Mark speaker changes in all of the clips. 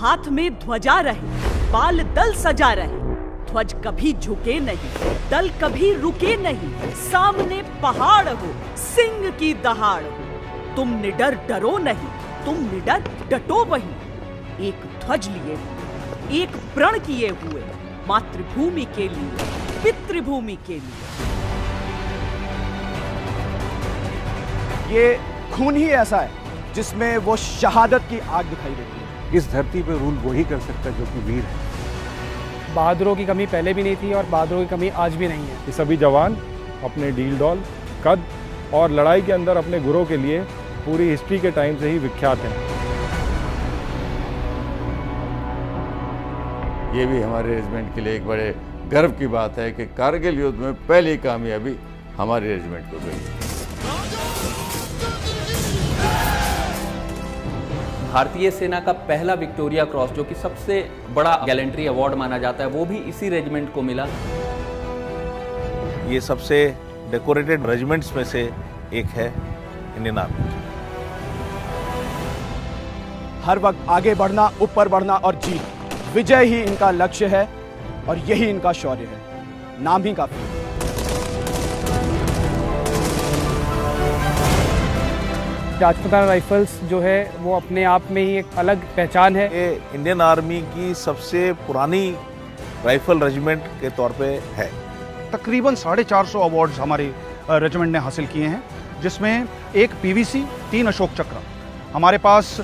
Speaker 1: हाथ में ध्वजा रहे, बाल दल सजा रहे, ध्वज कभी झुके नहीं, दल कभी रुके नहीं, सामने पहाड़ हो, सिंह की दहाड़ हो, तुम निडर डरो नहीं, तुम निडर डटो वहीं, एक ध्वज लिए, एक प्रण किए हुए, मातृभूमि के लिए, पितृभूमि के लिए।
Speaker 2: ये खून ही ऐसा है जिसमें वो शहादत की आग दिखाई देती है।
Speaker 3: इस धरती पे रूल वही कर सकता है जो कि वीर है।
Speaker 4: बहादुरों की कमी पहले भी नहीं थी और बहादुरों की कमी आज भी नहीं है।
Speaker 3: ये सभी जवान अपने डील डॉल, कद और लड़ाई के अंदर अपने गुरों के लिए पूरी हिस्ट्री के टाइम से ही विख्यात हैं।
Speaker 5: ये भी हमारे रेजिमेंट के लिए एक बड़े गर्व की बात है कि कारगिल युद्ध में पहली कामयाबी हमारे रेजिमेंट को मिली।
Speaker 6: भारतीय सेना का पहला विक्टोरिया क्रॉस, जो कि सबसे बड़ा गैलेंट्री अवार्ड माना जाता है, वो भी इसी रेजिमेंट को मिला।
Speaker 7: ये सबसे डेकोरेटेड रेजिमेंट्स में से एक है इंडियन आर्मी।
Speaker 2: हर वक्त आगे बढ़ना, ऊपर बढ़ना और जीत, विजय ही इनका लक्ष्य है और यही इनका शौर्य है। नाम ही काफी है।
Speaker 4: राजपूताना राइफल्स जो है वो अपने आप में ही एक अलग पहचान है।
Speaker 7: ये इंडियन आर्मी की सबसे पुरानी राइफल रेजिमेंट के तौर पे है।
Speaker 8: तकरीबन 450 अवार्ड्स हमारे रेजिमेंट ने हासिल किए हैं, जिसमें एक पीवीसी, 3 अशोक चक्र, हमारे पास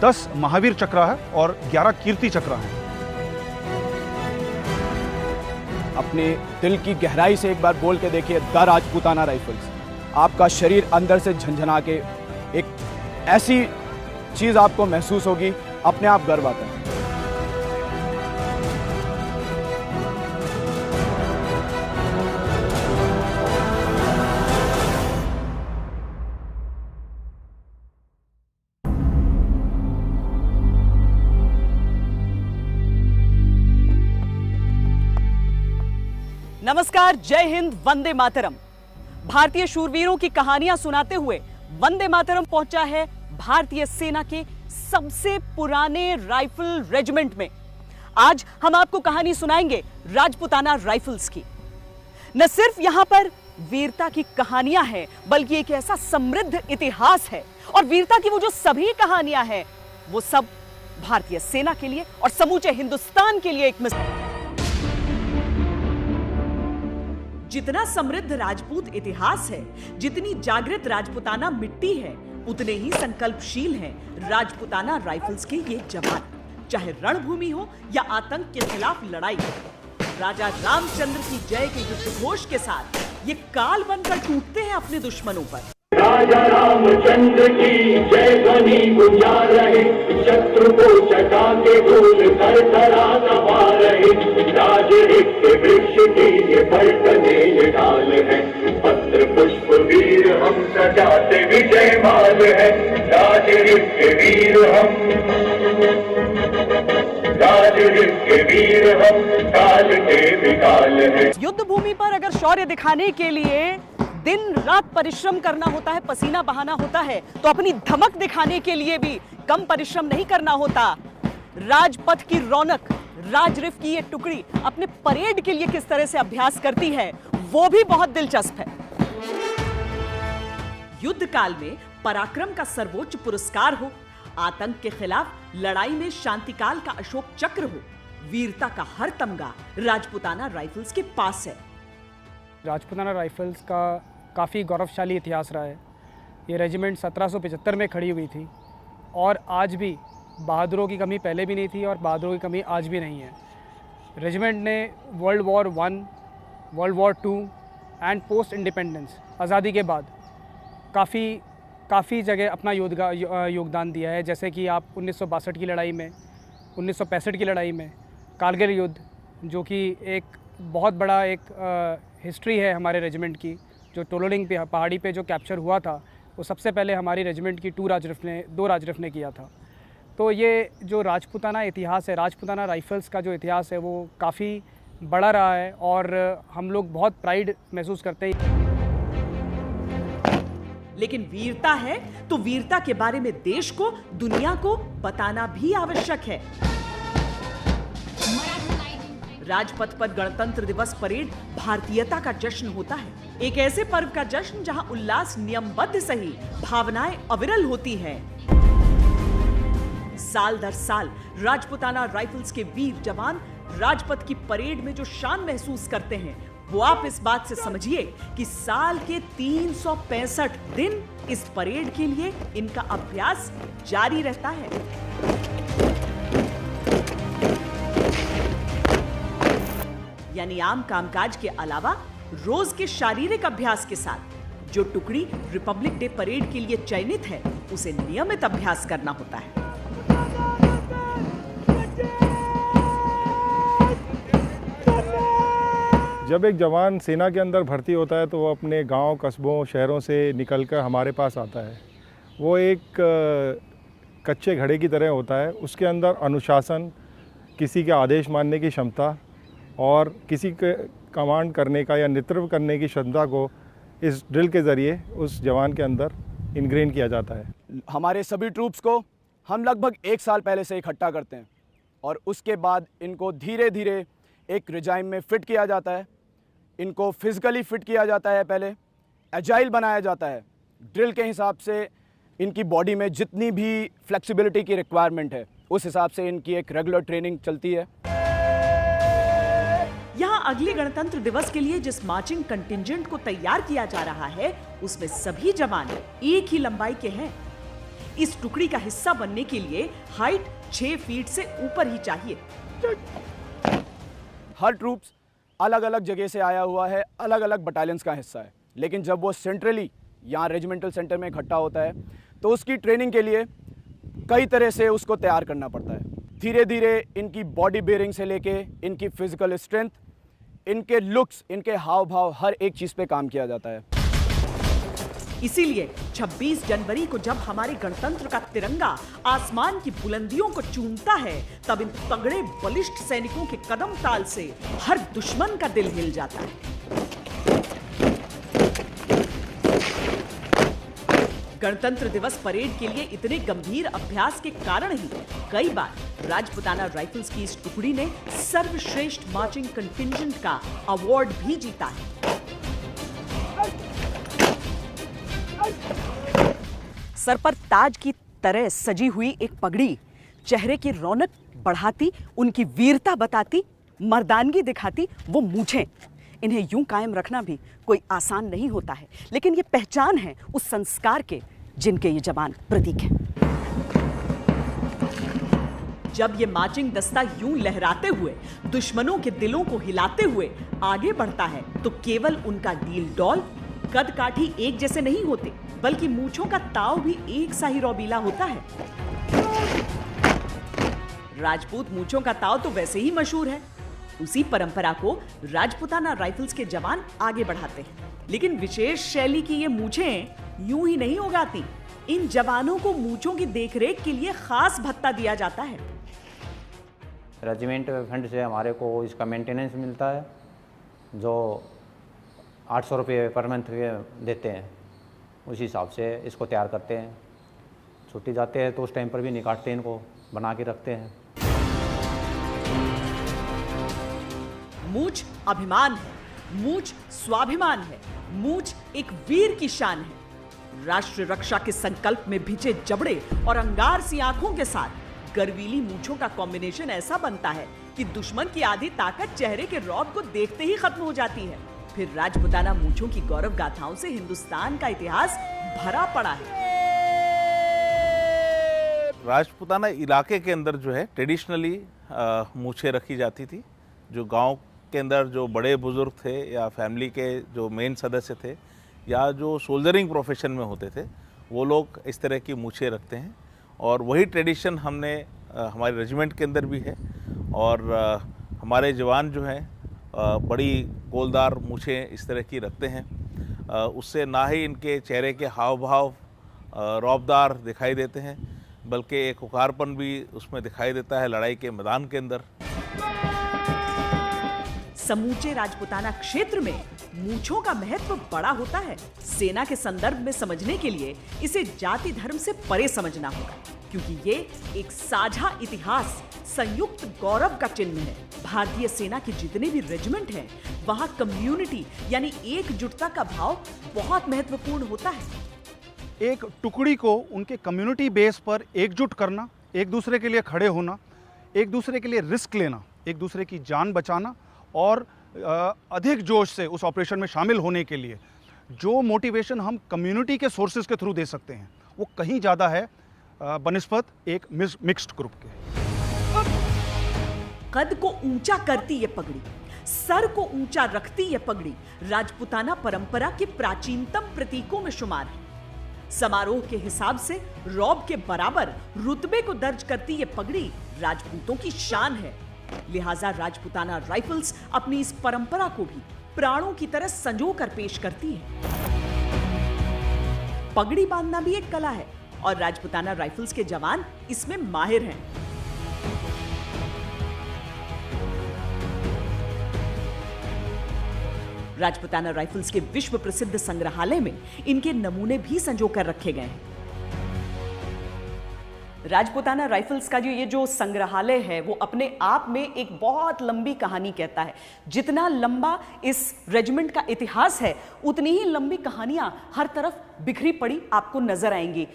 Speaker 8: 10 महावीर चक्र है और 11 कीर्ति चक्र हैं।
Speaker 2: अपने दिल की गहराई से एक बार बोल के देखिए, द राजपूताना राइफल्स। आपका शरीर अंदर से झंझना के एक ऐसी चीज आपको महसूस होगी, अपने आप गर्व आता है।
Speaker 1: नमस्कार, जय हिंद, वंदे मातरम। भारतीय शूरवीरों की कहानियां सुनाते हुए वंदे मातरम पहुंचा है भारतीय सेना के सबसे पुराने राइफल रेजिमेंट में। आज हम आपको कहानी सुनाएंगे राजपूताना राइफल्स की। न सिर्फ यहां पर वीरता की कहानियां हैं, बल्कि एक ऐसा समृद्ध इतिहास है, और वीरता की वो जो सभी कहानियां हैं, वो सब भारतीय सेना के लिए और समूचे हिंदुस्तान के लिए एक मिसाल। जितना समृद्ध राजपूत इतिहास है, जितनी जागृत राजपूताना मिट्टी है, उतने ही संकल्पशील हैं राजपूताना राइफल्स के ये जवान। चाहे रणभूमि हो या आतंक के खिलाफ लड़ाई, राजा रामचंद्र की जय के युद्ध घोष के साथ ये काल बनकर टूटते हैं अपने दुश्मनों पर।
Speaker 9: राजा रामचंद्र की जय ध्वनि गुंजा रहे, शत्रु को चटा के धूल थरथरा दबा रहे। राजऋषि के वृक्ष की ये पलटने ये ढाल है, पत्र पुष्प वीर हम सजाते विजय माल है। राजऋषि के वीर हम, राजऋषि के वीर हम, काल के विकाल है।
Speaker 1: युद्ध भूमि पर अगर शौर्य दिखाने के लिए दिन रात परिश्रम करना होता है, पसीना बहाना होता है, तो अपनी धमक दिखाने के लिए भी कम परिश्रम नहीं करना होता। राजपथ की रौनक, राजरिफ की ये टुकड़ी अपने परेड के लिए किस तरह से अभ्यास करती है, वो भी बहुत दिलचस्प है। युद्ध काल में पराक्रम का सर्वोच्च पुरस्कार हो, आतंक के खिलाफ लड़ाई में शांतिकाल का अशोक चक्र हो, वीरता का हर तमगा राजपूताना राइफल्स के पास है।
Speaker 4: राजपूताना राइफल्स का काफ़ी गौरवशाली इतिहास रहा है। ये रेजिमेंट 1775 में खड़ी हुई थी और आज भी बहादुरों की कमी पहले भी नहीं थी और बहादुरों की कमी आज भी नहीं है। रेजिमेंट ने world war 1, world war 2 and post independence, आज़ादी के बाद काफ़ी जगह अपना योगदान दिया है। जैसे कि आप 1962 की लड़ाई में, 1965 की लड़ाई में, कारगिल युद्ध, जो कि एक बहुत बड़ा एक हिस्ट्री है हमारे रेजिमेंट की, जो टोलोलिंग पे पहाड़ी पे जो कैप्चर हुआ था, वो सबसे पहले हमारी रेजिमेंट की 2 राजरिफ ने किया था। तो ये जो राजपूताना इतिहास है, राजपूताना राइफल्स का जो इतिहास है, वो काफ़ी बड़ा रहा है और हम लोग बहुत प्राइड महसूस करते हैं।
Speaker 1: लेकिन वीरता है तो वीरता के बारे में देश को, दुनिया को बताना भी आवश्यक है। राजपथ पर गणतंत्र दिवस परेड भारतीयता का जश्न होता है, एक ऐसे पर्व का जश्न जहां उल्लास नियमबद्ध सही भावनाएं अविरल होती है। साल दर साल राजपुताना राइफल्स के वीर जवान राजपथ की परेड में जो शान महसूस करते हैं, वो आप इस बात से समझिए कि साल के 365 दिन इस परेड के लिए इनका अभ्यास जारी रहता है। यानी आम कामकाज के अलावा रोज के शारीरिक अभ्यास के साथ जो टुकड़ी रिपब्लिक डे परेड के लिए चयनित है, उसे नियमित अभ्यास करना होता है।
Speaker 3: जब एक जवान सेना के अंदर भर्ती होता है तो वो अपने गांव, कस्बों, शहरों से निकलकर हमारे पास आता है। वो एक कच्चे घड़े की तरह होता है। उसके अंदर अनुशासन, किसी के आदेश मानने की क्षमता और किसी के कमांड करने का या नेतृत्व करने की क्षमता को इस ड्रिल के ज़रिए उस जवान के अंदर इनग्रेन किया जाता है।
Speaker 2: हमारे सभी ट्रूप्स को हम लगभग 1 साल पहले से इकट्ठा करते हैं और उसके बाद इनको धीरे धीरे एक रिजाइम में फिट किया जाता है। इनको फिजिकली फिट किया जाता है, पहले एजाइल बनाया जाता है। ड्रिल के हिसाब से इनकी बॉडी में जितनी भी फ्लेक्सिबिलिटी की रिक्वायरमेंट है, उस हिसाब से इनकी एक रेगुलर ट्रेनिंग चलती है।
Speaker 1: यहाँ अगले गणतंत्र दिवस के लिए जिस मार्चिंग कंटिंजेंट को तैयार किया जा रहा है, उसमें सभी जवान एक ही लंबाई के हैं। इस टुकड़ी का हिस्सा बनने के लिए हाइट 6 फीट से ऊपर ही चाहिए।
Speaker 2: हर ट्रूप्स अलग अलग जगह से आया हुआ है, अलग अलग बटालियंस का हिस्सा है, लेकिन जब वो सेंट्रली यहाँ रेजिमेंटल सेंटर में इकट्ठा होता है तो उसकी ट्रेनिंग के लिए कई तरह से उसको तैयार करना पड़ता है। धीरे धीरे इनकी बॉडी बेयरिंग से लेके इनकी फिजिकल स्ट्रेंथ, इनके लुक्स, इनके हाव भाव, हर एक चीज़ पे काम किया जाता है।
Speaker 1: इसीलिए 26 जनवरी को जब हमारे गणतंत्र का तिरंगा आसमान की बुलंदियों को चूमता है, तब इन तगड़े बलिष्ठ सैनिकों के कदम ताल से हर दुश्मन का दिल हिल जाता है। गणतंत्र दिवस परेड के लिए इतने गंभीर अभ्यास के कारण ही कई बार राजपुताना राइफल्स की इस टुकड़ी ने सर्वश्रेष्ठ मार्चिंग कंटिंजेंट का अवार्ड भी जीता है। सर पर ताज की तरह सजी हुई एक पगड़ी चेहरे की रौनक बढ़ाती, उनकी वीरता बताती, मर्दानगी दिखाती वो मूंछें, इन्हें यूं कायम रखना भी कोई आसान नहीं होता है, लेकिन ये पहचान है उस संस्कार के जिनके ये जवान प्रतीक हैं। जब ये मार्चिंग दस्ता यूं लहराते हुए दुश्मनों के दिलों को हिलाते हुए आगे बढ़ता है, तो केवल उनका डील डॉल, कद काठी एक जैसे नहीं होते, बल्कि मूंछों का ताव भी एक सा ही रौबीला होता है। राजपूत मूंछों का ताव तो वैसे ही मशहूर है। उसी परंपरा को राजपुताना राइफल्स के जवान आगे बढ़ाते हैं, लेकिन विशेष शैली की ये मूंछें यूं ही नहीं उगाती। इन जवानों को मूंछों की देखरेख के लिए खास भत्ता दिया जाता है।
Speaker 10: रेजिमेंट फंड से हमारे को इसका मेंटेनेंस मिलता है, जो 800 रुपये पर मंथ देते हैं। उसी हिसाब से इसको तैयार करते हैं। छुट्टी जाते हैं तो उस टाइम पर भी नहीं काटते, इनको बना के रखते हैं।
Speaker 1: मूंछ अभिमान है, मूंछ स्वाभिमान है, मूंछ एक वीर की शान है। राष्ट्र रक्षा के संकल्प में भिजे जबड़े और अंगार सी आंखों के साथ गर्वीली मूंछों का कॉम्बिनेशन ऐसा बनता है कि दुश्मन की आधी ताकत चेहरे के रौब को देखते ही खत्म हो जाती है। फिर राजपुताना मूंछों की गौरव गाथाओं से हिंदुस्तान का इतिहास भरा पड़ा है।
Speaker 7: राजपुताना इलाके के अंदर जो है ट्रेडिशनली मूंछें रखी जाती थी। जो गांव के अंदर जो बड़े बुजुर्ग थे या फैमिली के जो मेन सदस्य थे या जो सोल्जरिंग प्रोफेशन में होते थे, वो लोग इस तरह की मूंछें रखते हैं और वही ट्रेडिशन हमने हमारे रेजिमेंट के अंदर भी है। और हमारे जवान जो हैं बड़ी गोलदार मूंछें इस तरह की रखते हैं। उससे ना ही इनके चेहरे के हाव भाव रौबदार दिखाई देते हैं, बल्कि एक उकारपन भी उसमें दिखाई देता है लड़ाई के मैदान के अंदर।
Speaker 1: समूचे राजपुताना क्षेत्र में मूंछों का महत्व बड़ा होता है। सेना के संदर्भ में समझने के लिए इसे जाति धर्म से परे समझना होगा। क्योंकि ये एक साझा इतिहास, संयुक्त गौरव का चिन्ह है। भारतीय सेना के जितने भी रेजिमेंट हैं, वहां कम्युनिटी यानी एकजुटता का भाव बहुत महत्वपूर्ण होता है।
Speaker 8: एक टुकड़ी को उनके कम्युनिटी बेस पर एकजुट करना, एक दूसरे के लिए खड़े होना, एक दूसरे के लिए रिस्क लेना, एक दूसरे की जान बचाना और अधिक जोश से उस ऑपरेशन में शामिल होने के लिए जो मोटिवेशन हम कम्युनिटी के सोर्सेज के थ्रू दे सकते हैं, वो कहीं ज़्यादा है बनिस्बत एक मिक्स्ड ग्रुप के।
Speaker 1: कद को ऊंचा करती ये पगड़ी, सर को ऊंचा रखती ये पगड़ी राजपूताना परंपरा के प्राचीनतम प्रतीकों में शुमार है। समारोह के हिसाब से रौब के बराबर रुतबे को दर्ज करती ये पगड़ी राजपूतों की शान है। लिहाजा राजपूताना राइफल्स अपनी इस परंपरा को भी प्राणों की तरह संजो कर पेश करती है। पगड़ी बांधना भी एक कला है और राजपूताना राइफल्स के जवान इसमें माहिर हैं। राजपूताना राइफल्स के विश्व प्रसिद्ध संग्रहालय में इनके नमूने भी संजो कर रखे गए हैं। राजपूताना राइफल्स का ये जो संग्रहालय है वो अपने आप में एक बहुत लंबी कहानी कहता है। जितना लंबा इस रेजिमेंट का इतिहास है, उतनी ही लंबी कहानियां हर तरफ बिखरी पड़ी आपको नजर आएंगी।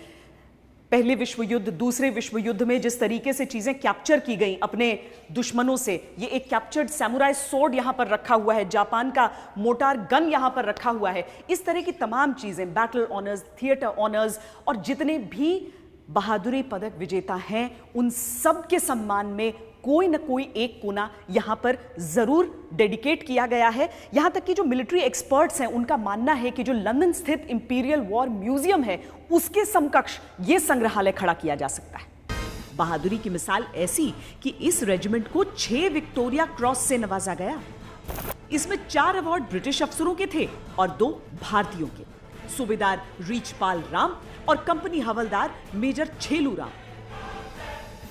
Speaker 1: पहले विश्व युद्ध, दूसरे विश्व युद्ध में जिस तरीके से चीजें कैप्चर की गई अपने दुश्मनों से, ये एक कैप्चर्ड सैमुराई सोर्ड यहां पर रखा हुआ है, जापान का मोटार गन यहां पर रखा हुआ है, इस तरह की तमाम चीजें, बैटल ऑनर्स, थिएटर ऑनर्स और जितने भी बहादुरी पदक विजेता हैं, उन सब के सम्मान में कोई न कोई एक कोना यहां पर जरूर डेडिकेट किया गया है। यहां तक कि जो मिलिट्री एक्सपर्ट्स हैं, उनका मानना है कि जो लंदन स्थित इंपीरियल वॉर म्यूजियम है, उसके समकक्ष यह संग्रहालय खड़ा किया जा सकता है। बहादुरी की मिसाल ऐसी कि इस रेजिमेंट को 6 विक्टोरिया क्रॉस से नवाजा गया। इसमें 4 अवार्ड ब्रिटिश अफसरों के थे और 2 भारतीयों के, सूबेदार रीचपाल राम और कंपनी हवलदार मेजर छेलू राम।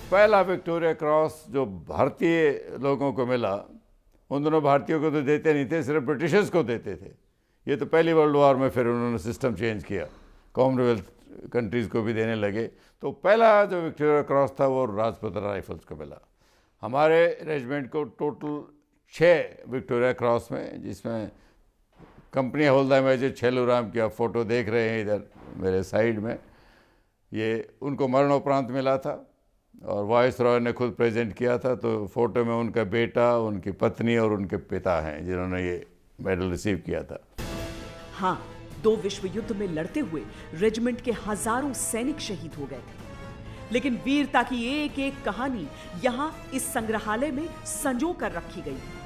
Speaker 5: पहला विक्टोरिया क्रॉस जो भारतीय लोगों को मिला, उन दोनों भारतीयों को तो देते नहीं थे, सिर्फ ब्रिटिशर्स को देते थे। ये तो पहली वर्ल्ड वॉर में फिर उन्होंने सिस्टम चेंज किया, कॉमनवेल्थ कंट्रीज़ को भी देने लगे। तो पहला जो विक्टोरिया क्रॉस था वो राजपूताना राइफल्स को मिला। हमारे रेजिमेंट को टोटल 6 विक्टोरिया क्रॉस में, जिसमें कंपनी हवलदार मेजर छेलू राम की आप फ़ोटो देख रहे हैं इधर मेरे साइड में, ये उनको मरणोपरांत मिला था और वाइस रॉय ने खुद प्रेजेंट किया था। तो फोटो में उनका बेटा, उनकी पत्नी और उनके पिता हैं जिन्होंने ये मेडल रिसीव किया था।
Speaker 1: हाँ, 2 विश्व युद्ध में लड़ते हुए रेजिमेंट के हजारों सैनिक शहीद हो गए थे, लेकिन वीरता की एक एक कहानी यहां इस संग्रहालय में संजो कर रखी गई है।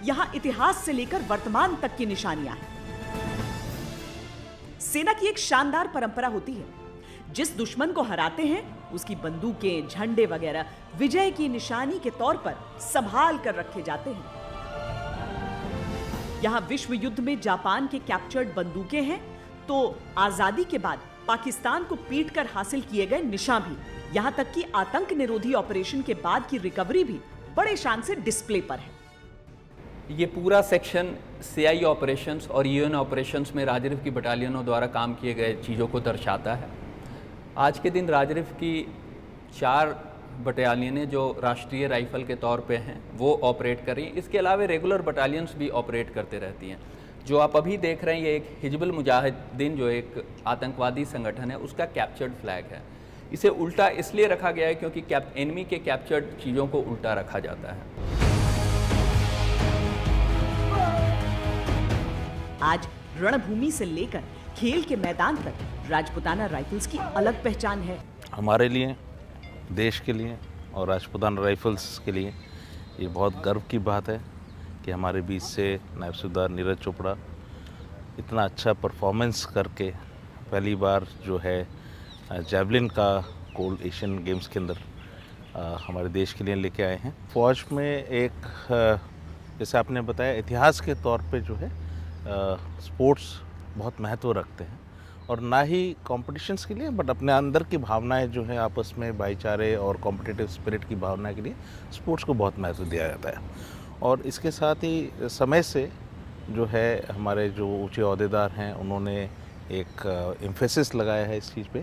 Speaker 1: यहां इतिहास से लेकर वर्तमान तक की निशानियां हैं। सेना की एक शानदार परंपरा होती है, जिस दुश्मन को हराते हैं उसकी बंदूकें, झंडे वगैरह विजय की निशानी के तौर पर संभाल कर रखे जाते हैं। यहां विश्व युद्ध में जापान के कैप्चर्ड बंदूकें हैं, तो आजादी के बाद पाकिस्तान को पीटकर हासिल किए गए निशान भी, यहां तक कि आतंक निरोधी ऑपरेशन के बाद की रिकवरी भी बड़े शान से डिस्प्ले पर है।
Speaker 6: ये पूरा सेक्शन सीआई ऑपरेशंस और यूएन ऑपरेशंस में राजरिफ की बटालियनों द्वारा काम किए गए चीज़ों को दर्शाता है। आज के दिन राजरिफ की 4 बटालियनें जो राष्ट्रीय राइफल के तौर पे हैं वो ऑपरेट कर रही हैं। इसके अलावा रेगुलर बटालियंस भी ऑपरेट करते रहती हैं। जो आप अभी देख रहे हैं ये एक हिजबुल मुजाहिदीन जो एक आतंकवादी संगठन है उसका कैप्चर्ड फ्लैग है। इसे उल्टा इसलिए रखा गया है क्योंकि एनिमी के कैप्चर्ड चीज़ों को उल्टा रखा जाता है।
Speaker 1: आज रणभूमि से लेकर खेल के मैदान तक राजपूताना राइफल्स की अलग पहचान है।
Speaker 7: हमारे लिए, देश के लिए और राजपूताना राइफल्स के लिए ये बहुत गर्व की बात है कि हमारे बीच से नायब सूबेदार नीरज चोपड़ा इतना अच्छा परफॉर्मेंस करके पहली बार जो है जैवलिन का गोल्ड एशियन गेम्स के अंदर हमारे देश के लिए लेके आए हैं। फौज में एक जैसे आपने बताया इतिहास के तौर पे जो है स्पोर्ट्स बहुत महत्व रखते हैं और ना ही कॉम्पिटिशन्स के लिए बट अपने अंदर की भावनाएं जो है आपस में भाईचारे और कॉम्पिटिटिव स्पिरिट की भावना के लिए स्पोर्ट्स को बहुत महत्व दिया जाता है। और इसके साथ ही समय से जो है हमारे जो ऊंचे ओहदेदार हैं उन्होंने एक एम्फेसिस लगाया है इस चीज़ पे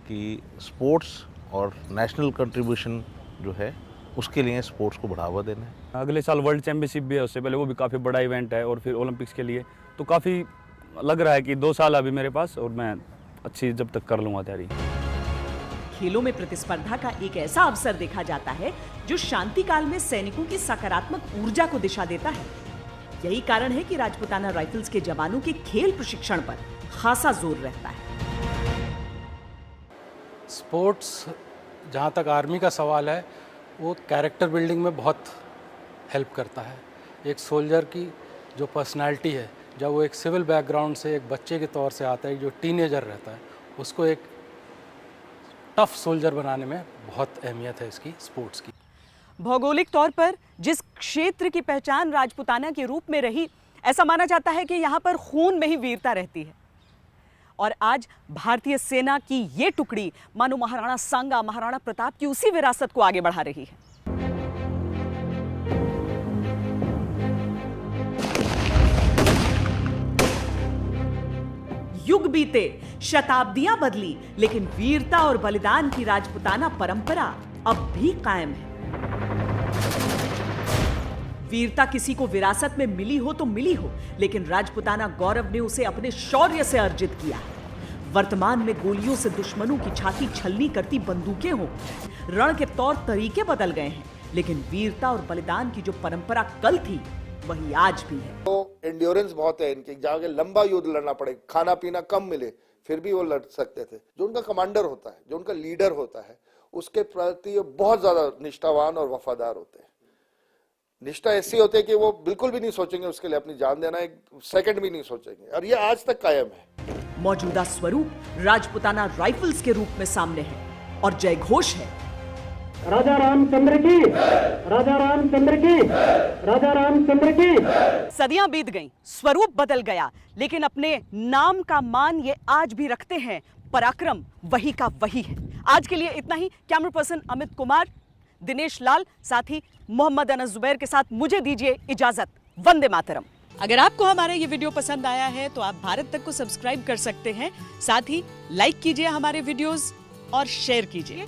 Speaker 7: कि स्पोर्ट्स और नेशनल कंट्रीब्यूशन जो है उसके लिए स्पोर्ट्स को बढ़ावा देना है।
Speaker 11: अगले साल वर्ल्ड चैम्पियनशिप भी है, उससे पहले वो भी काफ़ी बड़ा इवेंट है, और फिर ओलंपिक्स के लिए तो काफ़ी लग रहा है कि 2 साल अभी मेरे पास, और मैं अच्छी जब तक कर लूँगा तैयारी।
Speaker 1: खेलों में प्रतिस्पर्धा का एक ऐसा अवसर देखा जाता है जो शांति काल में सैनिकों की सकारात्मक ऊर्जा को दिशा देता है। यही कारण है कि राजपुताना राइफल्स के जवानों के खेल प्रशिक्षण पर खासा जोर रहता है।
Speaker 12: स्पोर्ट्स, जहाँ तक आर्मी का सवाल है, वो कैरेक्टर बिल्डिंग में बहुत हेल्प करता है। एक सोल्जर की जो पर्सनालिटी है, जब वो एक सिविल बैकग्राउंड से एक बच्चे के तौर से आता है, जो टीनेजर रहता है, उसको एक टफ सोल्जर बनाने में बहुत अहमियत है इसकी स्पोर्ट्स की।
Speaker 1: भौगोलिक तौर पर जिस क्षेत्र की पहचान राजपुताना के रूप में रही, ऐसा माना जाता है कि यहाँ पर खून में ही वीरता रहती है। और आज भारतीय सेना की ये टुकड़ी मानो महाराणा सांगा, महाराणा प्रताप की उसी विरासत को आगे बढ़ा रही है। युग बीते, शताब्दियां बदली, लेकिन वीरता और बलिदान की राजपुताना परंपरा अब भी कायम है। वीरता किसी को विरासत में मिली हो तो मिली हो, लेकिन राजपुताना गौरव ने उसे अपने शौर्य से अर्जित किया है। वर्तमान में गोलियों से दुश्मनों की छाती छलनी करती बंदूकें हो, रण के तौर तरीके बदल गए हैं, लेकिन वीरता और बलिदान की जो परंपरा कल थी वही आज भी है।
Speaker 13: तो एंड्योरेंस बहुत है इनकी, जाके लंबा युद्ध लड़ना पड़े, खाना पीना कम मिले, फिर भी वो लड़ सकते थे। जो उनका कमांडर होता है, जो उनका लीडर होता है, उसके प्रति बहुत ज्यादा निष्ठावान और वफादार होते हैं। निष्ठा ऐसी होती है कि वो बिल्कुल भी नहीं सोचेंगे उसके लिए अपनी जान देना, एक सेकंड भी नहीं सोचेंगे, और ये आज तक कायम है।
Speaker 1: मौजूदा स्वरूप राजपुताना राइफल्स के रूप में सामने है और जय घोष है,
Speaker 9: राजा रामचंद्र की, राजा रामचंद्र की, राजा रामचंद्र की।
Speaker 1: सदियां बीत गईं, स्वरूप बदल गया, लेकिन अपने नाम का मान ये आज भी रखते हैं। पराक्रम वही का वही है। आज के लिए इतना ही। कैमरा पर्सन अमित कुमार, दिनेश लाल, साथ ही मोहम्मद अनस जुबैर के साथ मुझे दीजिए इजाजत। वंदे मातरम। अगर आपको हमारा ये वीडियो पसंद आया है तो आप भारत तक को सब्सक्राइब कर सकते हैं। साथ ही लाइक कीजिए हमारे वीडियोस और शेयर कीजिए।